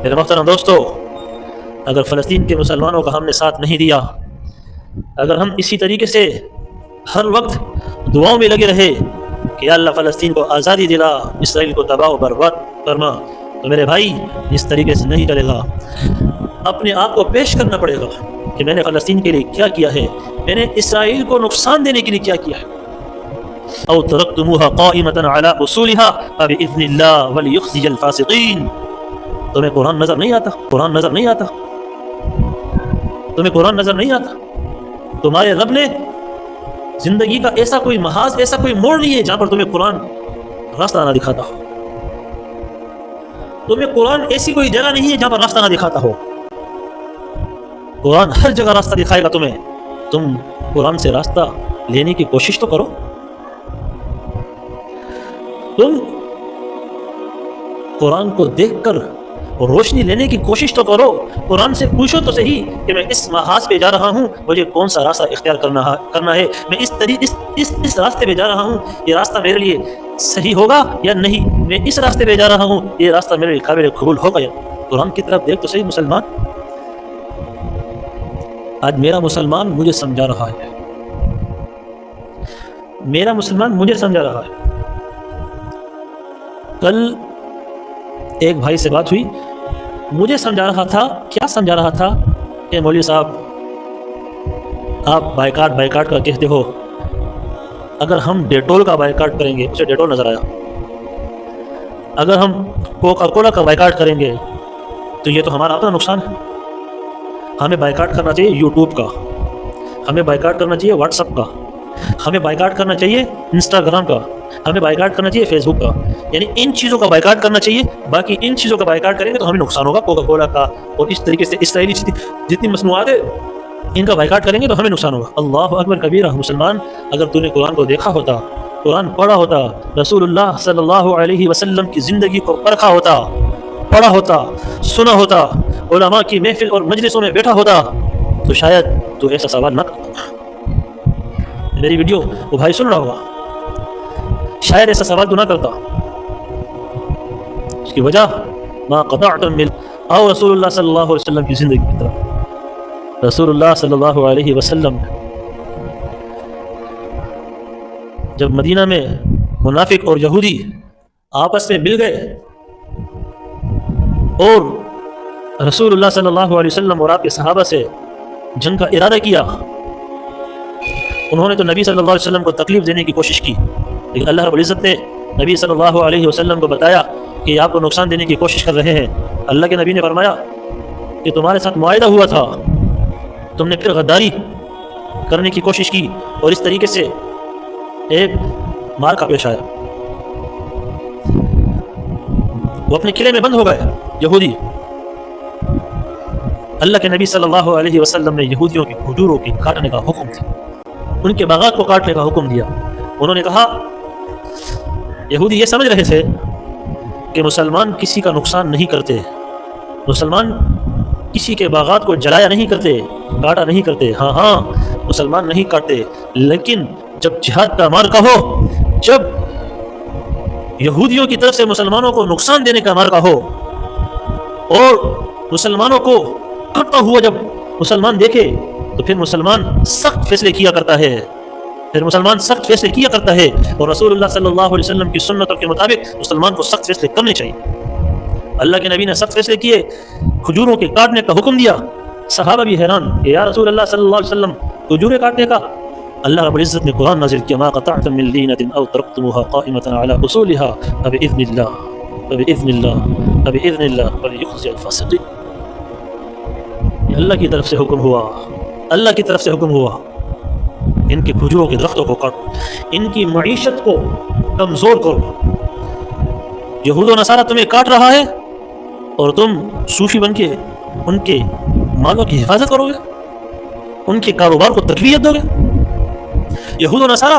میرے محترم دوستو، اگر فلسطین کے مسلمانوں کا ہم نے ساتھ نہیں دیا، اگر ہم اسی طریقے سے ہر وقت دعاؤں میں لگے رہے کہ یا اللہ فلسطین کو آزادی دلا، اسرائیل کو تباہ و برباد فرما، تو میرے بھائی اس طریقے سے نہیں چلے گا۔ اپنے آپ کو پیش کرنا پڑے گا کہ میں نے فلسطین کے لیے کیا کیا ہے، میں نے اسرائیل کو نقصان دینے کے لیے کیا کیا ہے۔ او ترکتموها قائمۃ علی اصولها فباذن اللہ ولیخزی الفاسقین۔ تمہیں قرآن نظر نہیں آتا؟ قرآن نظر نہیں آتا؟ تمہیں قرآن نظر نہیں آتا؟ تمہارے رب نے زندگی کا ایسا کوئی محاذ، ایسا کوئی موڑ نہیں ہے جہاں پر تمہیں قرآن راستہ نہ دکھاتا ہو۔ تمہیں قرآن ایسی کوئی جگہ نہیں ہے جہاں پر راستہ نہ دکھاتا ہو۔ قرآن ہر جگہ راستہ دکھائے گا تمہیں۔ تم قرآن سے راستہ لینے کی کوشش تو کرو۔ تم قرآن کو دیکھ کر روشنی لینے کی کوشش تو کرو۔ قرآن سے پوچھو تو صحیح کہ میں اس محاذ پہ جا رہا ہوں، مجھے کون سا راستہ اختیار کرنا ہے، میں اس راستے پہ جا رہا ہوں، یہ راستہ میرے لیے صحیح ہوگا یا نہیں، میں اس راستے پہ جا رہا ہوں، یہ راستہ میرے لیے قابل قبول ہوگا یا۔ قرآن کی طرف دیکھ تو صحیح مسلمان۔ آج میرا مسلمان مجھے سمجھا رہا ہے، میرا مسلمان مجھے سمجھا رہا ہے۔ کل ایک بھائی سے بات ہوئی، مجھے سمجھا رہا تھا، کیا سمجھا رہا تھا کہ مولوی صاحب آپ بائیکاٹ کا کہتے ہو، اگر ہم ڈیٹول کا بائیکاٹ کریں گے، اسے ڈیٹول نظر آیا، اگر ہم کوکا کولا کا بائیکاٹ کریں گے تو یہ تو ہمارا اپنا نقصان ہے۔ ہمیں بائیکاٹ کرنا چاہیے یوٹیوب کا، ہمیں بائیکاٹ کرنا چاہیے واٹس ایپ کا، ہمیں بائیکاٹ کرنا چاہیے انسٹاگرام کا، ہمیں بائیکاٹ کرنا چاہیے فیس بک کا، یعنی ان چیزوں کا بائیکاٹ کرنا چاہیے۔ باقی ان چیزوں کا بائیکاٹ کریں گے تو ہمیں نقصان ہوگا، کوکا کولا کا، اور اس طریقے سے اسرائیلی جتنی مصنوعات ہیں ان کا بائیکاٹ کریں گے تو ہمیں نقصان ہوگا۔ اللہ اکبر کبیرہ۔ مسلمان، اگر تو نے قرآن کو دیکھا ہوتا، قرآن پڑھا ہوتا، رسول اللہ صلی اللہ علیہ وسلم کی زندگی کو پرکھا ہوتا، پڑھا ہوتا، سنا ہوتا، علماء کی محفل اور مجلسوں میں بیٹھا ہوتا، تو شاید تو ایسا سوال نہ کرتا۔ میری ویڈیو وہ بھائی سن رہا ہوگا، شاید ایسا سوال تو نہ کرتا۔ اس کی وجہ ما قطعتم من او رسول اللہ صلی اللہ علیہ وسلم کی زندگی کی طرف۔ رسول اللہ صلی اللہ علیہ وسلم جب مدینہ میں منافق اور یہودی آپس میں مل گئے اور رسول اللہ صلی اللہ علیہ وسلم اور آپ کے صحابہ سے جنگ کا ارادہ کیا، انہوں نے تو نبی صلی اللہ علیہ وسلم کو تکلیف دینے کی کوشش کی، لیکن اللہ رب العزت نے نبی صلی اللہ علیہ وسلم کو بتایا کہ آپ کو نقصان دینے کی کوشش کر رہے ہیں۔ اللہ کے نبی نے فرمایا کہ تمہارے ساتھ معاہدہ ہوا تھا، تم نے پھر غداری کرنے کی کوشش کی، اور اس طریقے سے ایک مار کا پیش آیا۔ وہ اپنے قلعے میں بند ہو گئے یہودی۔ اللہ کے نبی صلی اللہ علیہ وسلم نے یہودیوں کی کھجوروں کی کاٹنے کا حکم دیا، ان کے باغات کو کاٹنے کا حکم دیا۔ انہوں نے کہا، یہودی یہ سمجھ رہے تھے کہ مسلمان کسی کا نقصان نہیں کرتے، مسلمان کسی کے باغات کو جلایا نہیں کرتے، کاٹا نہیں کرتے۔ ہاں مسلمان نہیں کاٹتے، لیکن جب جہاد کا مارکا ہو، جب یہودیوں کی طرف سے مسلمانوں کو نقصان دینے کا مارکا ہو، اور مسلمانوں کو کٹتا ہوا جب مسلمان دیکھے، تو پھر مسلمان سخت فیصلے کیا کرتا ہے، اور رسول اللہ صلی اللہ علیہ وسلم کی سنتوں کے مطابق مسلمان کو سخت فیصلے کرنے چاہیے۔ اللہ کے نبی نے سخت فیصلے کیے، کھجوروں کے کاٹنے کا حکم دیا۔ صحابہ بھی حیران کہ یا رسول اللہ صلی اللہ علیہ وسلم کھجوریں کاٹنے کا؟ اللہ رب العزت نے قرآن نازل کیا، ما قطعتم من لینۃ او ترکتموها قائمۃ علی اصولها فباذن اللہ ولیخزی الفاسقین۔ اللہ کی طرف سے حکم ہوا، اللہ کی طرف سے حکم ہوا، ان کے کھجوروں کے درختوں کو کاٹو، ان کی معیشت کو کمزور کرو۔ یہود و نصارہ تمہیں کاٹ رہا ہے اور تم صوفی بن کے ان کے مالوں کی حفاظت کرو گے، ان کے کاروبار کو تقویت دو گے۔ یہود و نصارہ